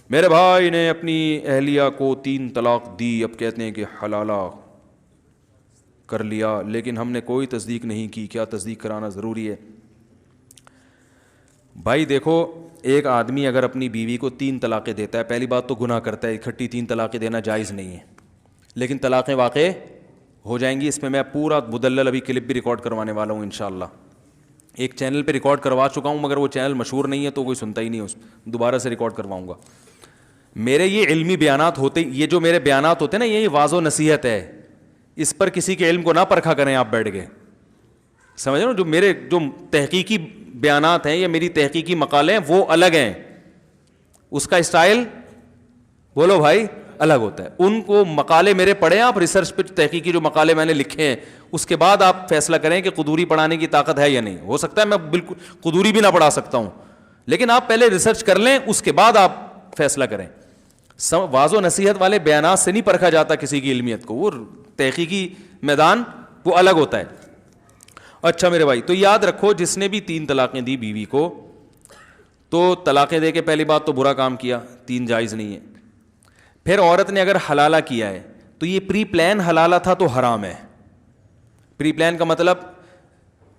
میرے بھائی نے اپنی اہلیہ کو 3 طلاق دی، اب کہتے ہیں کہ حلالہ کر لیا، لیکن ہم نے کوئی تصدیق نہیں کی، کیا تصدیق کرانا ضروری ہے؟ بھائی دیکھو، ایک آدمی اگر اپنی بیوی کو 3 طلاقیں دیتا ہے، پہلی بات تو گناہ کرتا ہے، اکٹھی 3 طلاقیں دینا جائز نہیں ہے، لیکن طلاقیں واقع ہو جائیں گی۔ اس میں پورا مدلل ابھی کلپ بھی ریکارڈ کروانے والا ہوں انشاءاللہ، ایک چینل پہ ریکارڈ کروا چکا ہوں، مگر وہ چینل مشہور نہیں ہے تو کوئی سنتا ہی نہیں، اس دوبارہ سے ریکارڈ کرواؤں گا۔ میرے یہ علمی بیانات ہوتے، یہ جو میرے بیانات ہوتے ہیں نا، یہ واضح و نصیحت ہے، اس پر کسی کے علم کو نہ پرکھا کریں آپ بیٹھ کے، سمجھ رہے ہو؟ جو میرے جو تحقیقی بیانات ہیں یا میری تحقیقی مقالے ہیں وہ الگ ہیں، اس کا اسٹائل بولو بھائی الگ ہوتا ہے۔ ان کو مقالے میرے پڑھیں آپ، ریسرچ پہ تحقیقی جو مقالے میں نے لکھے ہیں، اس کے بعد آپ فیصلہ کریں کہ قدوری پڑھانے کی طاقت ہے یا نہیں۔ ہو سکتا ہے میں بالکل قدوری بھی نہ پڑھا سکتا ہوں، لیکن آپ پہلے ریسرچ کر لیں، اس کے بعد آپ فیصلہ کریں۔ واضح و نصیحت والے بیانات سے نہیں پرکھا جاتا کسی کی علمیت کو، وہ تحقیقی میدان وہ الگ ہوتا ہے۔ اچھا میرے بھائی، تو یاد رکھو، جس نے بھی 3 طلاقیں دی بیوی کو، تو طلاقیں دے کے پہلی بات تو برا کام کیا، 3 جائز نہیں ہے۔ پھر عورت نے اگر حلالہ کیا ہے تو یہ پری پلان حلالہ تھا تو حرام ہے۔ پری پلان کا مطلب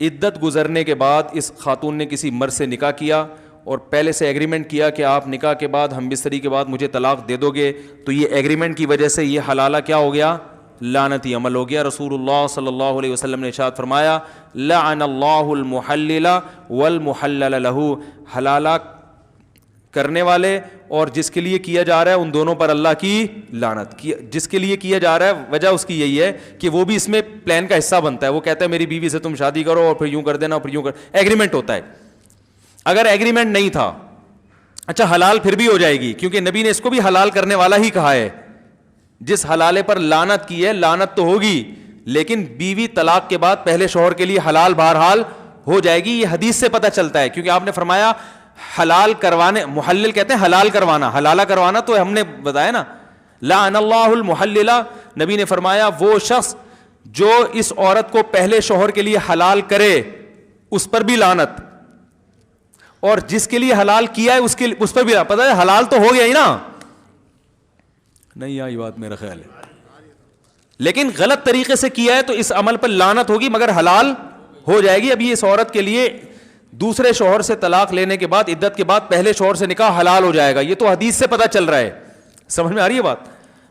عدت گزرنے کے بعد اس خاتون نے کسی مرد سے نکاح کیا اور پہلے سے ایگریمنٹ کیا کہ آپ نکاح کے بعد ہم بستری کے بعد مجھے طلاق دے دو گے، تو یہ ایگریمنٹ کی وجہ سے یہ حلالہ کیا ہو گیا؟ لعنتی عمل ہو گیا۔ رسول اللہ صلی اللہ علیہ وسلم نے ارشاد فرمایا، لعن اللہ المحلل والمحلل لہ، حلالہ کرنے والے اور جس کے لیے کیا جا رہا ہے ان دونوں پر اللہ کی لعنت۔ جس کے لیے کیا جا رہا ہے وجہ اس کی یہی ہے کہ وہ بھی اس میں پلان کا حصہ بنتا ہے، وہ کہتا ہے میری بیوی سے تم شادی کرو اور پھر یوں کر دینا اور پھر یوں کر، ایگریمنٹ ہوتا ہے۔ اگر ایگریمنٹ نہیں تھا، اچھا حلال پھر بھی ہو جائے گی، کیونکہ نبی نے اس کو بھی حلال کرنے والا ہی کہا ہے۔ جس حلالے پر لعنت کی ہے، لعنت تو ہوگی، لیکن بیوی طلاق کے بعد پہلے شوہر کے لیے حلال بہرحال ہو جائے گی۔ یہ حدیث سے پتہ چلتا ہے، کیونکہ آپ نے فرمایا حلال کروانے، محلل کہتے ہیں حلال کروانا، حلالہ کروانا تو ہم نے بتایا نا، لعن اللہ المحللہ، نبی نے فرمایا وہ شخص جو اس عورت کو پہلے شوہر کے لیے حلال کرے اس پر بھی لعنت، اور جس کے لیے حلال کیا ہے اس پر بھی پتہ ہے حلال تو ہو گیا ہی نا، نہیں آئی بات میرا خیال ہے، لیکن غلط طریقے سے کیا ہے تو اس عمل پر لعنت ہوگی مگر حلال ہو جائے گی۔ ابھی اس عورت کے لیے دوسرے شوہر سے طلاق لینے کے بعد، عدت کے بعد پہلے شوہر سے نکاح حلال ہو جائے گا، یہ تو حدیث سے پتہ چل رہا ہے، سمجھ میں آ رہی ہے بات؟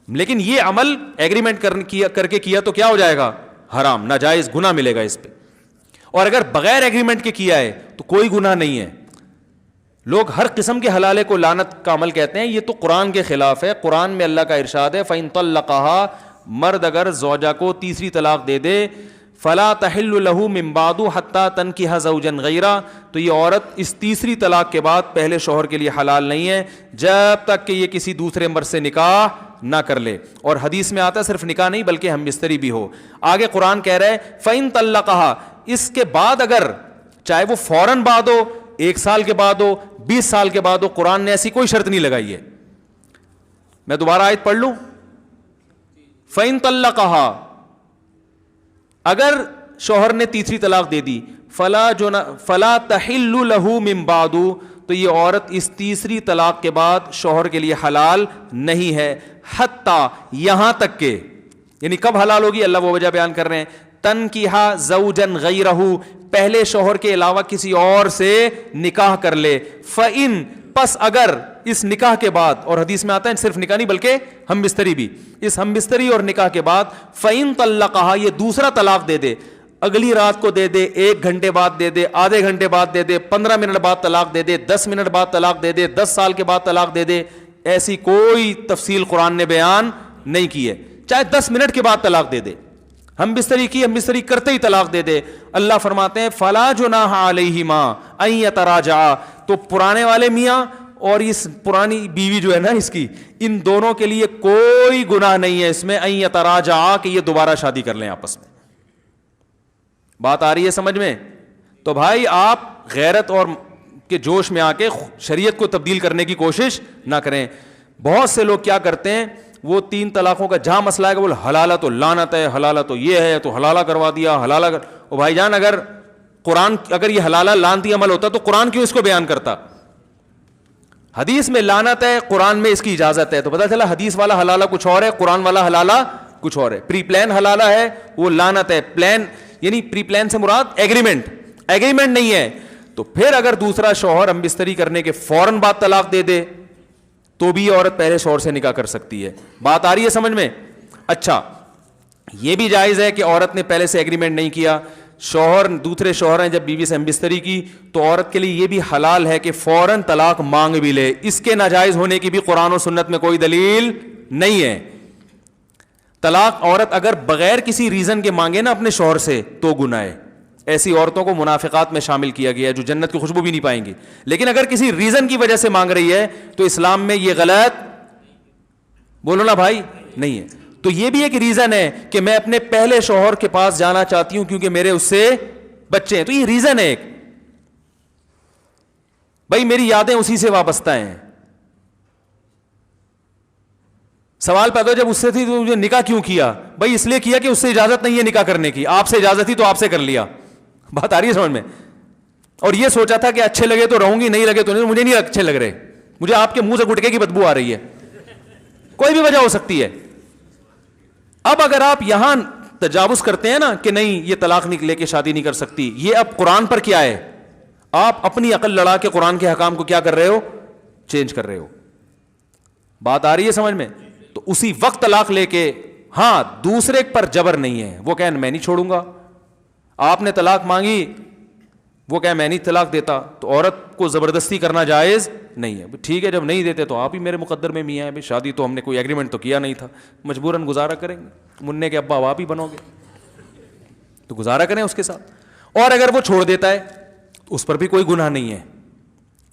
لیکن یہ عمل ایگریمنٹ کر کے کیا تو کیا ہو جائے گا؟ حرام، ناجائز، گناہ ملے گا اس پہ۔ اور اگر بغیر ایگریمنٹ کے کیا ہے تو کوئی گناہ نہیں ہے۔ لوگ ہر قسم کے حلالے کو لعنت کا عمل کہتے ہیں، یہ تو قرآن کے خلاف ہے۔ قرآن میں اللہ کا ارشاد ہے، فَإِن طَلَّقَهَا، مرد اگر زوجہ کو تیسری طلاق دے دے، فَلَا تَحِلُّ لَهُ مِن بَعْدُ حَتَّى تَنكِحَ زَوْجًا غَيْرَهُ، تو یہ عورت اس تیسری طلاق کے بعد پہلے شوہر کے لیے حلال نہیں ہے جب تک کہ یہ کسی دوسرے مرد سے نکاح نہ کر لے۔ اور حدیث میں آتا ہے صرف نکاح نہیں بلکہ ہم بستری بھی ہو۔ آگے قرآن کہہ رہا ہے فَإِن طَلَّقَهَا، اس کے بعد اگر چاہے وہ فوراً بعد ہو، 1 سال کے بعد ہو، 20 سال کے بعد ہو، قرآن نے ایسی کوئی شرط نہیں لگائی ہے۔ میں دوبارہ آیت پڑھ لوں، فَإِن طَلَّقَهَا، اگر شوہر نے تیسری طلاق دے دی، فَلَا تَحِلُّ لَهُ مِن بَعْدُ، تو یہ عورت اس تیسری طلاق کے بعد شوہر کے لیے حلال نہیں ہے، حتیٰ، یہاں تک کہ، یعنی کب حلال ہوگی اللہ وہ وجہ بیان کر رہے ہیں، تنکیحا زوجن غیرہ، پہلے شوہر کے علاوہ کسی اور سے نکاح کر لے، فَإِن، پس اگر اس نکاح کے بعد، اور حدیث میں آتا ہے صرف نکاح نہیں بلکہ ہم بستری بھی، اس ہم بستری اور نکاح کے بعد فَإِن طَلَّقَهَا، یہ دوسرا طلاق دے دے، اگلی رات کو دے دے، 1 گھنٹے بعد دے دے، آدھے گھنٹے بعد دے دے، 15 منٹ بعد طلاق دے دے، 10 منٹ بعد طلاق دے دے، 10 سال کے بعد طلاق دے دے، ایسی کوئی تفصیل قرآن نے بیان نہیں کی ہے۔ چاہے 10 منٹ کے بعد طلاق دے دے، ہم بستری کی، ہم بستری کرتے ہی طلاق دے دے، اللہ فرماتے ہیں فَلَا جُنَاحَ عَلَيْهِمَا أَن يَتَرَاجَعَا، تو پرانے والے میاں اور اس پرانی بیوی جو ہے نا اس کی، ان دونوں کے لیے کوئی گناہ نہیں ہے اس میں، أن يَتَرَاجَعَا، کہ یہ دوبارہ شادی کر لیں آپس میں۔ بات آ رہی ہے سمجھ میں؟ تو بھائی آپ غیرت اور کے جوش میں آ کے شریعت کو تبدیل کرنے کی کوشش نہ کریں۔ بہت سے لوگ کیا کرتے ہیں، وہ 3 طلاقوں کا جہاں مسئلہ ہے کہ بولے حلالہ تو لعنت ہے، حلالہ تو یہ ہے، تو حلالہ کروا دیا، حلالہ کر، او بھائی جان، اگر قرآن، اگر یہ حلالہ لعنتی عمل ہوتا تو قرآن کیوں اس کو بیان کرتا؟ حدیث میں لعنت ہے, قرآن میں اس کی اجازت ہے. تو پتہ چلا حدیث والا حلالہ کچھ اور ہے, قرآن والا حلالہ کچھ اور ہے. پری پلان حلالہ ہے, وہ لعنت ہے. پلان یعنی پری پلان سے مراد ایگریمنٹ نہیں ہے. تو پھر اگر دوسرا شوہر ہم بستری کرنے کے فوراً بعد طلاق دے دے تو بھی عورت پہلے شوہر سے نکاح کر سکتی ہے. بات آ رہی ہے سمجھ میں؟ اچھا, یہ بھی جائز ہے کہ عورت نے پہلے سے ایگریمنٹ نہیں کیا, شوہر دوسرے شوہر ہیں جب بیوی سے ہم بستری کی تو عورت کے لیے یہ بھی حلال ہے کہ فوراً طلاق مانگ بھی لے. اس کے ناجائز ہونے کی بھی قرآن و سنت میں کوئی دلیل نہیں ہے. طلاق عورت اگر بغیر کسی ریزن کے مانگے نا اپنے شوہر سے تو گناہ ہے. ایسی عورتوں کو منافقات میں شامل کیا گیا ہے جو جنت کی خوشبو بھی نہیں پائیں گی. لیکن اگر کسی ریزن کی وجہ سے مانگ رہی ہے تو اسلام میں یہ غلط, بولو نا بھائی, نہیں ہے. تو یہ بھی ایک ریزن ہے کہ میں اپنے پہلے شوہر کے پاس جانا چاہتی ہوں کیونکہ میرے اس سے بچے ہیں. تو یہ ریزن ہے ایک, بھائی میری یادیں اسی سے وابستہ ہیں. سوال پیدا جب اس سے تھی تو مجھے نکاح کیوں کیا؟ بھائی اس لیے کیا کہ اس سے اجازت نہیں ہے نکاح کرنے کی, آپ سے اجازت تھی تو آپ سے کر لیا. بات آ رہی ہے سمجھ میں؟ اور یہ سوچا تھا کہ اچھے لگے تو رہوں گی, نہیں لگے تو نہیں. مجھے نہیں اچھے لگ رہے, مجھے آپ کے منہ سے گٹکے کی بدبو آ رہی ہے. کوئی بھی وجہ ہو سکتی ہے. اب اگر آپ یہاں تجاوز کرتے ہیں نا کہ نہیں یہ طلاق لے کے شادی نہیں کر سکتی, یہ اب قرآن پر کیا ہے؟ آپ اپنی عقل لڑا کے قرآن کے حکام کو کیا کر رہے ہو؟ چینج کر رہے ہو. بات آ رہی ہے سمجھ میں؟ تو اسی وقت طلاق لے کے, ہاں دوسرے پر جبر نہیں ہے, وہ کہیں میں نہیں چھوڑوں گا. آپ نے طلاق مانگی, وہ کہیں میں نہیں طلاق دیتا, تو عورت کو زبردستی کرنا جائز نہیں ہے. ٹھیک ہے, جب نہیں دیتے تو آپ ہی میرے مقدر میں میاں ہیں, شادی تو ہم نے کوئی ایگریمنٹ تو کیا نہیں تھا, مجبوراً گزارا کریں گے. منع کے ابا آپ ہی بنو گے تو گزارا کریں اس کے ساتھ. اور اگر وہ چھوڑ دیتا ہے اس پر بھی کوئی گناہ نہیں ہے.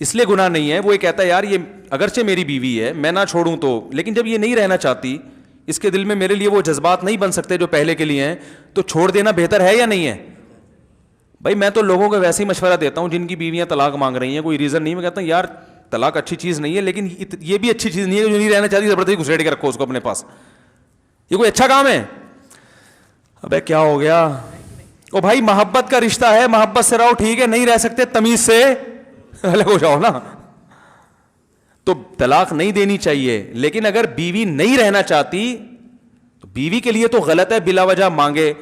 اس لیے گناہ نہیں ہے, وہ یہ کہتا ہے یار یہ اگرچہ میری بیوی ہے, میں نہ چھوڑوں تو, لیکن جب یہ نہیں رہنا چاہتی, اس کے دل میں میرے لیے وہ جذبات نہیں بن سکتے جو پہلے کے لیے ہیں, تو چھوڑ دینا بہتر ہے یا نہیں ہے؟ بھائی میں تو لوگوں کو ویسے ہی مشورہ دیتا ہوں جن کی بیویاں طلاق مانگ رہی ہیں, کوئی ریزن نہیں. میں کہتا ہوں یار طلاق اچھی چیز نہیں ہے, لیکن یہ بھی اچھی چیز نہیں ہے جو نہیں رہنا چاہتی زبردستی گھسیٹ کے رکھو اس کو اپنے پاس. یہ کوئی اچھا کام ہے؟ ابے کیا ہو گیا؟ او بھائی محبت کا رشتہ ہے, محبت سے رہو, ٹھیک ہے, نہیں رہ سکتے تمیز سے الگ ہو جاؤ نا. تو طلاق نہیں دینی چاہیے, لیکن اگر بیوی نہیں رہنا چاہتی تو بیوی کے لیے تو غلط ہے بلا وجہ مانگے,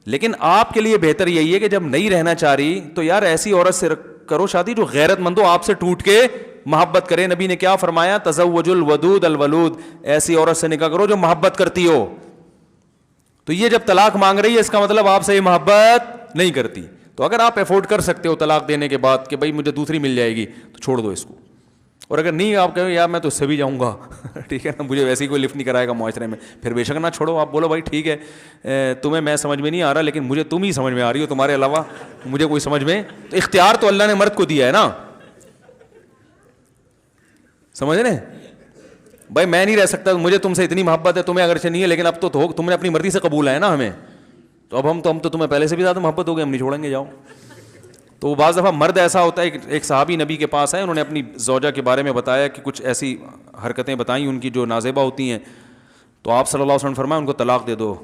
لیکن آپ کے لیے بہتر یہی ہے کہ جب نہیں رہنا چاہ رہی تو یار ایسی عورت سے کرو شادی جو غیرت مند ہو, آپ سے ٹوٹ کے محبت کرے. نبی نے کیا فرمایا؟ تزوج الودود الولود, ایسی عورت سے نکاح کرو جو محبت کرتی ہو. تو یہ جب طلاق مانگ رہی ہے اس کا مطلب آپ سے یہ محبت نہیں کرتی. تو اگر آپ افورڈ کر سکتے ہو طلاق دینے کے بعد کہ بھائی مجھے دوسری مل جائے گی تو چھوڑ دو اس کو. اور اگر نہیں, آپ کہیں یار میں تو اس سے بھی جاؤں گا ٹھیک ہے نا, مجھے ویسے ہی کوئی لفٹ نہیں کرائے گا معاشرے میں, پھر بے شک نہ چھوڑو. آپ بولو بھائی ٹھیک ہے تمہیں میں سمجھ میں نہیں آ رہا, لیکن مجھے تم ہی سمجھ میں آ رہی ہو, تمہارے علاوہ مجھے کوئی سمجھ میں. تو اختیار تو اللہ نے مرد کو دیا ہے نا, سمجھ رہے بھائی میں نہیں رہ سکتا, مجھے تم سے اتنی محبت ہے, تمہیں اگرچہ نہیں ہے, لیکن اب تو تم نے اپنی مرضی سے قبول ہے نا ہمیں, تو اب ہم تو تمہیں پہلے سے بھی زیادہ محبت ہو گئی, ہم نہیں چھوڑیں گے, جاؤ. تو بعض دفعہ مرد ایسا ہوتا ہے, ایک صحابی نبی کے پاس آئے, انہوں نے اپنی زوجہ کے بارے میں بتایا کہ کچھ ایسی حرکتیں بتائیں ان کی جو نازیبہ ہوتی ہیں, تو آپ صلی اللہ علیہ وسلم فرمایا ان کو طلاق دے دو.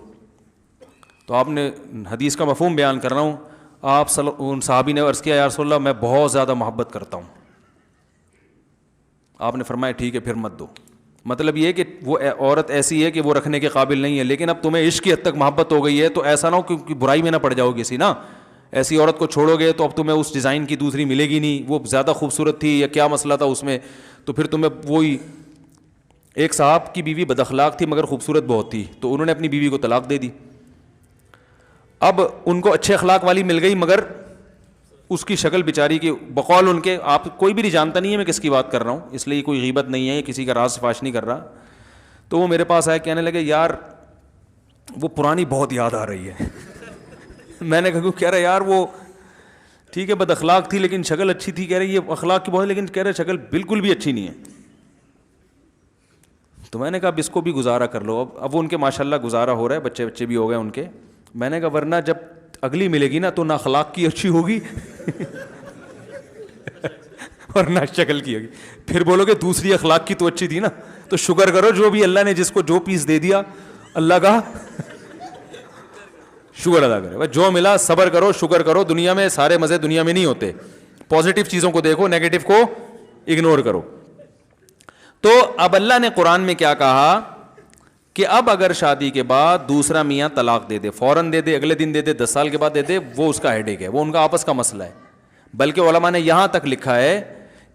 تو آپ نے حدیث کا مفہوم بیان کر رہا ہوں, ان صحابی نے عرض کیا یا رسول اللہ میں بہت زیادہ محبت کرتا ہوں. آپ نے فرمایا ٹھیک ہے پھر مت دو. مطلب یہ کہ وہ عورت ایسی ہے کہ وہ رکھنے کے قابل نہیں ہے, لیکن اب تمہیں عشق کی حد تک محبت ہو گئی ہے, تو ایسا نہ ہو کہ برائی میں نہ پڑ جاؤ کسی نا. ایسی عورت کو چھوڑو گے تو اب تمہیں اس ڈیزائن کی دوسری ملے گی نہیں, وہ زیادہ خوبصورت تھی یا کیا مسئلہ تھا اس میں, تو پھر تمہیں وہی. ایک صاحب کی بیوی بد اخلاق تھی مگر خوبصورت بہت تھی, تو انہوں نے اپنی بیوی کو طلاق دے دی. اب ان کو اچھے اخلاق والی مل گئی مگر اس کی شکل بیچاری کی بقول ان کے, آپ کوئی بھی نہیں جانتا نہیں ہے میں کس کی بات کر رہا ہوں, اس لیے کوئی غیبت نہیں ہے, کسی کا راز فاش نہیں کر رہا. تو وہ میرے پاس آئے, کہنے لگے یار وہ پرانی بہت یاد آ رہی ہے. میں نے کہا کہہ رہا یار وہ ٹھیک ہے بد اخلاق تھی لیکن شکل اچھی تھی. کہہ رہے یہ اخلاق کی بہت, لیکن کہہ رہے شکل بالکل بھی اچھی نہیں ہے. تو میں نے کہا اب اس کو بھی گزارا کر لو. اب وہ ان کے ماشاء اللہ گزارا ہو رہا ہے, بچے بھی ہو گئے ان کے. میں نے کہا ورنہ جب اگلی ملے گی نا تو نہ اخلاق کی اچھی ہوگی اور نہ شکل کی ہوگی, پھر بولو کہ دوسری اخلاق کی تو اچھی تھی نا. تو شکر کرو جو بھی اللہ نے جس کو جو پیس دے دیا اللہ کا شکر ادا کرے. جو ملا صبر کرو, شکر کرو. دنیا میں سارے مزے دنیا میں نہیں ہوتے. پازیٹیو چیزوں کو دیکھو, نیگیٹو کو اگنور کرو. تو اب اللہ نے قرآن میں کیا کہا کہ اب اگر شادی کے بعد دوسرا میاں طلاق دے دے, فوراً دے دے, اگلے دن دے دے, 10 سال کے بعد دے دے, وہ اس کا ہیڈیک ہے, وہ ان کا آپس کا مسئلہ ہے. بلکہ علماء نے یہاں تک لکھا ہے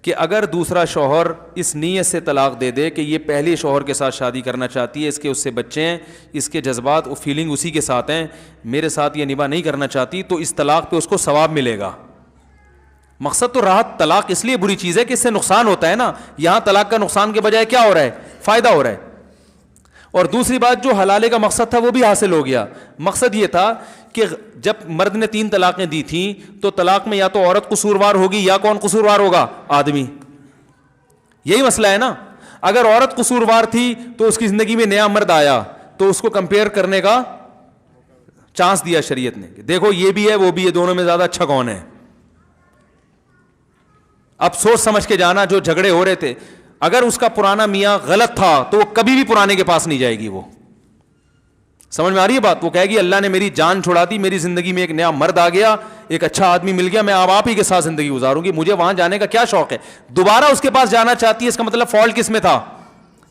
کہ اگر دوسرا شوہر اس نیت سے طلاق دے دے کہ یہ پہلے شوہر کے ساتھ شادی کرنا چاہتی ہے, اس سے بچے ہیں, اس کے جذبات و فیلنگ اسی کے ساتھ ہیں, میرے ساتھ یہ نباہ نہیں کرنا چاہتی, تو اس طلاق پہ اس کو ثواب ملے گا. مقصد تو راحت, طلاق اس لیے بری چیز ہے کہ اس سے نقصان ہوتا ہے نا, یہاں طلاق کا نقصان کے بجائے کیا ہو رہا ہے, فائدہ ہو رہا ہے. اور دوسری بات, جو حلالے کا مقصد تھا وہ بھی حاصل ہو گیا. مقصد یہ تھا کہ جب مرد نے 3 طلاقیں دی تھیں تو طلاق میں یا تو عورت قصوروار ہوگی یا کون قصوروار ہوگا, آدمی. یہی مسئلہ ہے نا. اگر عورت قصوروار تھی تو اس کی زندگی میں نیا مرد آیا تو اس کو کمپیئر کرنے کا چانس دیا شریعت نے, دیکھو یہ بھی ہے وہ بھی ہے, دونوں میں زیادہ اچھا کون ہے. اب سوچ سمجھ کے جانا, جو جھگڑے ہو رہے تھے, اگر اس کا پرانا میاں غلط تھا تو وہ کبھی بھی پرانے کے پاس نہیں جائے گی. وہ سمجھ میں آ رہی ہے بات, وہ کہے گی اللہ نے میری جان چھڑا دی, میری زندگی میں ایک نیا مرد آ گیا, ایک اچھا آدمی مل گیا, میں اب آپ ہی کے ساتھ زندگی گزاروں گی, مجھے وہاں جانے کا کیا شوق ہے. دوبارہ اس کے پاس جانا چاہتی ہے, اس کا مطلب فالٹ کس میں تھا,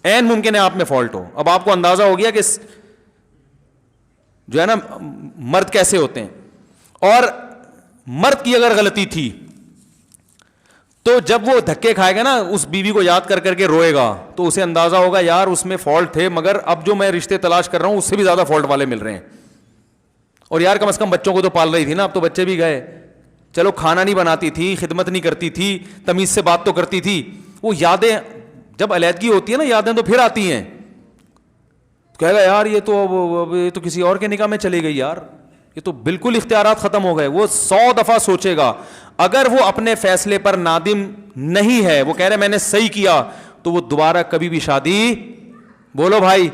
عین ممکن ہے آپ میں فالٹ ہو. اب آپ کو اندازہ ہو گیا کہ جو ہے نا مرد کیسے ہوتے ہیں. اور مرد کی اگر غلطی تھی تو جب وہ دھکے کھائے گا نا, اس بیوی کو یاد کر کر کے روئے گا, تو اسے اندازہ ہوگا یار اس میں فالٹ تھے, مگر اب جو میں رشتے تلاش کر رہا ہوں اس سے بھی زیادہ فالٹ والے مل رہے ہیں. اور یار کم از کم بچوں کو تو پال رہی تھی نا, اب تو بچے بھی گئے, چلو کھانا نہیں بناتی تھی, خدمت نہیں کرتی تھی, تمیز سے بات تو کرتی تھی. وہ یادیں جب علیحدگی ہوتی ہے نا, یادیں تو پھر آتی ہیں, کہے گا یار یہ تو کسی اور کے نکاح میں چلی گئی, یار یہ تو بالکل اختیارات ختم ہو گئے. وہ 100 دفعہ سوچے گا. اگر وہ اپنے فیصلے پر نادم نہیں ہے, وہ کہہ رہے میں نے صحیح کیا, تو وہ دوبارہ کبھی بھی شادی, بولو بھائی,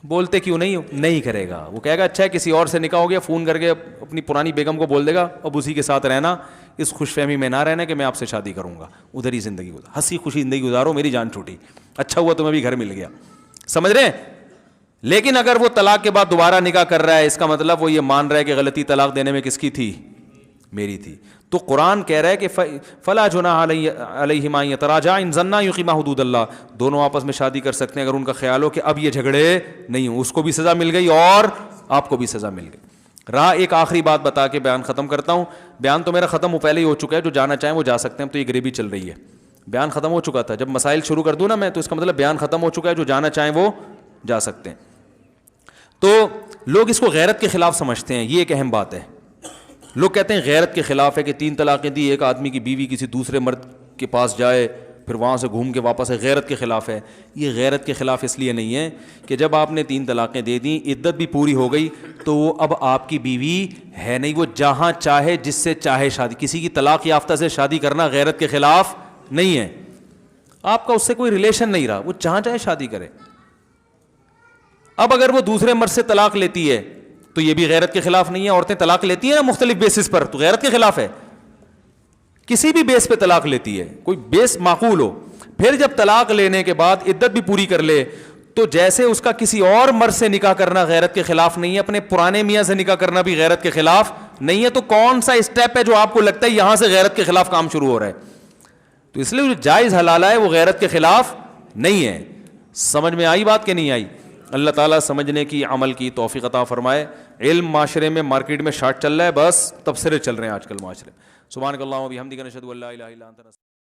بولتے کیوں نہیں کرے گا. وہ کہے گا اچھا ہے کسی اور سے نکاح ہو گیا, فون کر کے اپنی پرانی بیگم کو بول دے گا, اب اسی کے ساتھ رہنا, اس خوش فہمی میں نہ رہنا کہ میں آپ سے شادی کروں گا, ادھر ہی زندگی گزارو, ہنسی خوشی زندگی گزارو, میری جان چھوٹی, اچھا ہوا تمہیں بھی گھر مل گیا. سمجھ رہے ہیں. لیکن اگر وہ طلاق کے بعد دوبارہ نکاح کر رہا ہے, اس کا مطلب وہ یہ مان رہا ہے کہ غلطی طلاق دینے میں کس کی تھی, میری تھی. تو قرآن کہہ رہا ہے کہ فلا جناح علیہما ان یتراجعا ان ظنا یقیما حدود اللہ, دونوں آپس میں شادی کر سکتے ہیں اگر ان کا خیال ہو کہ اب یہ جھگڑے نہیں ہوں. اس کو بھی سزا مل گئی اور آپ کو بھی سزا مل گئی. رہا ایک آخری بات بتا کے بیان ختم کرتا ہوں. بیان تو میرا ختم پہلے ہی ہو چکا ہے, جو جانا چاہیں وہ جا سکتے ہیں, تو یہ گریبی چل رہی ہے. بیان ختم ہو چکا تھا, جب مسائل شروع کر دوں نا میں, تو اس کا مطلب بیان ختم ہو چکا ہے, جو جانا چاہیں وہ جا سکتے ہیں. تو لوگ اس کو غیرت کے خلاف سمجھتے ہیں, یہ ایک اہم بات ہے. لوگ کہتے ہیں غیرت کے خلاف ہے کہ 3 طلاقیں دی, ایک آدمی کی بیوی کسی دوسرے مرد کے پاس جائے, پھر وہاں سے گھوم کے واپس ہے, غیرت کے خلاف ہے. یہ غیرت کے خلاف اس لیے نہیں ہے کہ جب آپ نے 3 طلاقیں دے دیں, عدت بھی پوری ہو گئی, تو وہ اب آپ کی بیوی ہے نہیں, وہ جہاں چاہے جس سے چاہے شادی, کسی کی طلاق یافتہ سے شادی کرنا غیرت کے خلاف نہیں ہے. آپ کا اس سے کوئی ریلیشن نہیں رہا, وہ جہاں چاہے شادی کرے. اب اگر وہ دوسرے مرد سے طلاق لیتی ہے تو یہ بھی غیرت کے خلاف نہیں ہے. عورتیں طلاق لیتی ہیں نا مختلف بیسس پر, تو غیرت کے خلاف ہے. کسی بھی بیس پہ طلاق لیتی ہے, کوئی بیس معقول ہو, پھر جب طلاق لینے کے بعد عدت بھی پوری کر لے, تو جیسے اس کا کسی اور مرد سے نکاح کرنا غیرت کے خلاف نہیں ہے, اپنے پرانے میاں سے نکاح کرنا بھی غیرت کے خلاف نہیں ہے. تو کون سا اسٹیپ ہے جو آپ کو لگتا ہے یہاں سے غیرت کے خلاف کام شروع ہو رہا ہے؟ تو اس لیے جو جائز حلال ہے وہ غیرت کے خلاف نہیں ہے. سمجھ میں آئی بات کہ نہیں آئی؟ اللہ تعالیٰ سمجھنے کی, عمل کی توفیق عطا فرمائے. علم معاشرے میں, مارکیٹ میں شارٹ چل رہا ہے, بس تبصرے چل رہے ہیں آج کل معاشرے. سبحانک اللہم و بحمدک نشہد ان لا الہ الا انت.